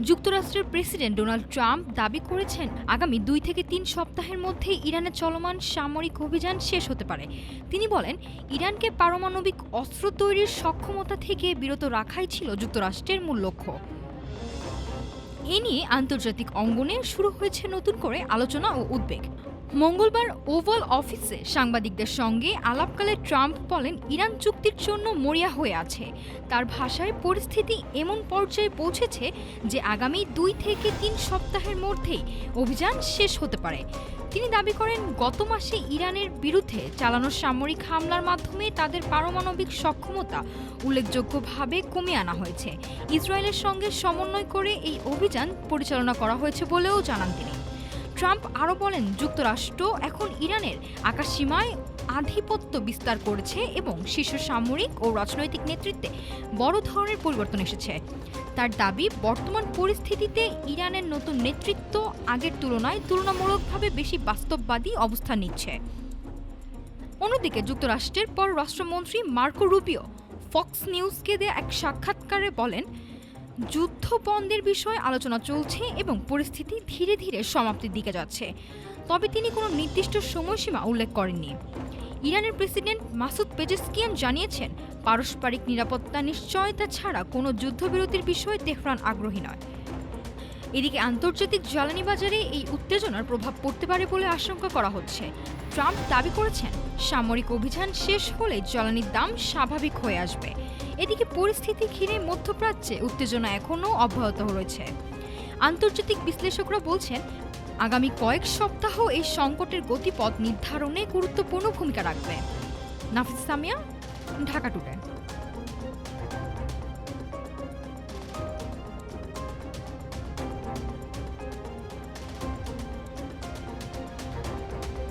যুক্তরাষ্ট্রের president Donald Trump দাবি করেছেন আগামী 2 থেকে 3 সপ্তাহের মধ্যে ইরানে চলমান সামরিক অভিযান শেষ হতে পারে। তিনি বলেন, ইরানকে পারমাণবিক অস্ত্র তৈরির সক্ষমতা থেকে বিরত রাখাই ছিল যুক্তরাষ্ট্রের মূল লক্ষ্য। এ নিয়ে আন্তর্জাতিক অঙ্গনে শুরু হয়েছে নতুন করে আলোচনা ও উদ্বেগ। মঙ্গলবার ওভাল অফিসে সাংবাদিকদের সঙ্গে আলাপকালে ট্রাম্প বলেন, ইরান চুক্তির জন্য মরিয়া হয়ে আছে। তার ভাষায় পরিস্থিতি এমন পর্যায়ে পৌঁছেছে যে আগামী 2 থেকে 3 সপ্তাহের মধ্যেই অভিযান শেষ হতে পারে। তিনি দাবি করেন, গত মাসে ইরানের বিরুদ্ধে চালানো সামরিক হামলার মাধ্যমে তাদের পারমাণবিক সক্ষমতা উল্লেখযোগ্যভাবে কমিয়ে আনা হয়েছে। ইসরায়েলের সঙ্গে সমন্বয় করে এই অভিযান পরিচালনা করা হয়েছে বলেও জানান তিনি। ট্রাম্প আরও বলেন, যুক্তরাষ্ট্র এখন ইরানের আকাশসীমায় আধিপত্য বিস্তার করেছে এবং শীর্ষ সামরিক ও রাজনৈতিক নেতৃত্বে বড় ধরনের পরিবর্তন এসেছে। তার দাবি, বর্তমান পরিস্থিতিতে ইরানের নতুন নেতৃত্ব আগের তুলনায় তুলনামূলকভাবে বেশি বাস্তববাদী অবস্থান নিচ্ছে। অন্যদিকে যুক্তরাষ্ট্রের পররাষ্ট্রমন্ত্রী মার্কো রুবিও ফক্স নিউজকে দেয়া এক সাক্ষাৎকারে বলেন, যুদ্ধ বন্ধের বিষয়ে আলোচনা চলছে এবং পরিস্থিতি ধীরে ধীরে সমাপ্তির দিকে যাচ্ছে। তবে তিনি কোনো নির্দিষ্ট সময়সীমা উল্লেখ করেননি। ইরানের প্রেসিডেন্ট মাসুদ পেজেশকিয়ান জানিয়েছেন, পারস্পরিক নিরাপত্তা নিশ্চয়তা ছাড়া কোনো যুদ্ধবিরতির বিষয়ে তেহরান আগ্রহী নয়। এদিকে আন্তর্জাতিক জ্বালানি বাজারে এই উত্তেজনার প্রভাব পড়তে পারে বলে আশঙ্কা করা হচ্ছে। ট্রাম্প দাবি করেছেন, সামরিক অভিযান শেষ হলে জ্বালানির দাম স্বাভাবিক হয়ে আসবে। এদিকে পরিস্থিতি ঘিরে মধ্যপ্রাচ্যে উত্তেজনা এখনও অব্যাহত রয়েছে। আন্তর্জাতিক বিশ্লেষকরা বলছেন, আগামী কয়েক সপ্তাহ এই সংকটের গতিপথ নির্ধারণে গুরুত্বপূর্ণ ভূমিকা রাখবে। নাফিস সামিয়া, ঢাকা টুডে।